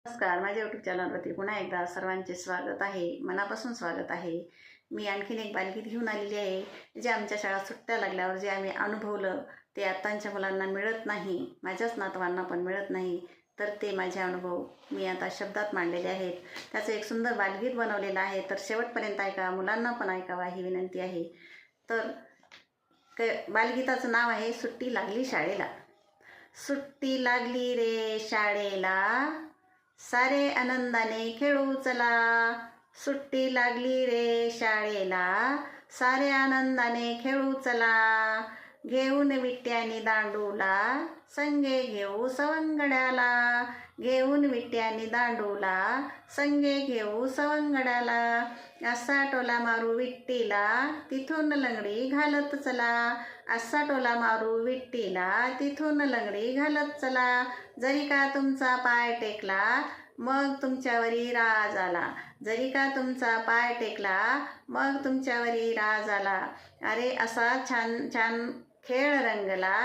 नमस्कार, माझ्या यूट्यूब चॅनलवरती पुन्हा एकदा सर्वांचे स्वागत आहे. मनापासून स्वागत आहे. मी आणखीन एक बालगीत घेऊन आलेली आहे, जे आमच्या शाळा सुट्ट्या लागल्यावर जे आम्ही अनुभवलं ते आत्ताच्या मुलांना मिळत नाही, माझ्याच नातवांना पण मिळत नाही. तर ते माझे अनुभव मी आता शब्दात मांडलेले आहेत. त्याचं एक सुंदर बालगीत बनवलेलं आहे. तर शेवटपर्यंत ऐका, मुलांना पण ऐकावा ही विनंती आहे. तर बालगीताचं नाव आहे सुट्टी लागली शाळेला. सुट्टी लागली रे शाळेला, सारे आनंदाने खेळू चला. सुट्टी लागली रे शाळेला, सारे आनंदाने खेळू चला. घेऊन विट्यानी दांडूला, संगे घेऊ सवंगड्याला. घेऊन विट्यानी दांडूला, संगे घेऊ सवंगड्याला. असा टोला मारू विट्टीला, तिथून लंगडी घालत चला. असा टोला मारू विट्टीला, तिथून लंगडी घालत चला. जरी का तुमचा पाय टेकला, मग तुमच्यावरी राज आला. जरी का तुमचा पाय टेकला, मग तुमच्यावरी राज आला. अरे असा छान छान खेळ रंगला,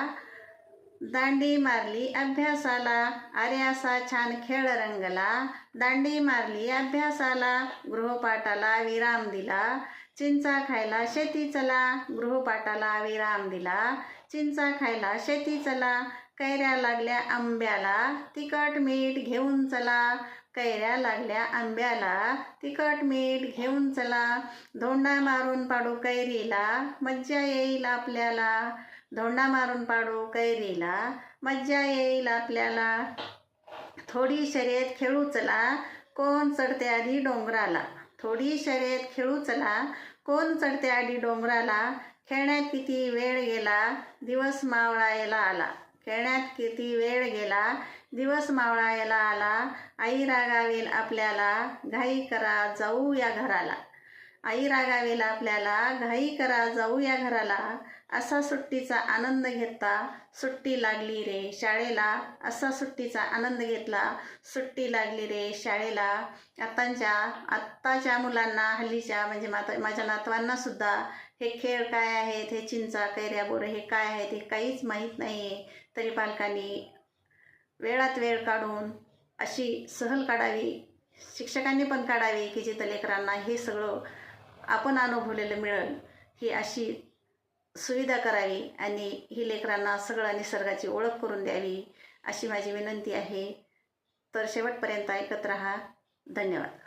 दांडी मारली अभ्यासाला. अरे असा छान खेळ रंगला, दांडी मारली अभ्यासाला. गृहपाठाला विराम दिला, चिंचा खायला शेती चला. गृहपाठाला विराम दिला, चिंचा खायला शेती चला. कैऱ्या लागल्या आंब्याला, तिखट मीठ घेऊन चला. कैऱ्या लागल्या आंब्याला, तिखट मीठ घेऊन चला. धोंडा मारून पाडू कैरीला, मज्जा येईल आपल्याला. धोंडा मारून पाडू कैरीला, मज्जा येईल आपल्याला. थोडी शर्यत खेळू चला, कोण चढते आधी डोंगराला. थोडी शर्यत खेळू चला, कोण चढते आधी डोंगराला. खेळण्यात किती वेळ गेला, दिवस मावळायला आला. खेळण्यात किती वेळ गेला, दिवस मावळायला आला. आई रागावेल आपल्याला, घाई करा जाऊ या घराला. आई रागावेल आपल्याला, घाई करा जाऊ या घराला. असा सुट्टीचा आनंद घेतला, सुट्टी लागली रे शाळेला. असा सुट्टीचा आनंद घेतला, सुट्टी लागली रे शाळेला. आत्ताच्या मुलांना, हल्लीच्या म्हणजे माझ्या नातवांना सुद्धा हे खेळ काय आहेत, हे चिंचा कैऱ्या बोरं हे काय आहेत हे काहीच माहीत नाही आहे. तरी पालकांनी वेळात वेळ काढून अशी सहल काढावी, शिक्षकांनी पण काढावी की जिथं लेकरांना हे सगळं आपण अनुभवलेलं मिळेल, ही अशी सुविधा करावी आणि ही लेकरांना सगळं निसर्गाची ओळख करून द्यावी, अशी माझी विनंती आहे. तर शेवटपर्यंत ऐकत राहा. धन्यवाद.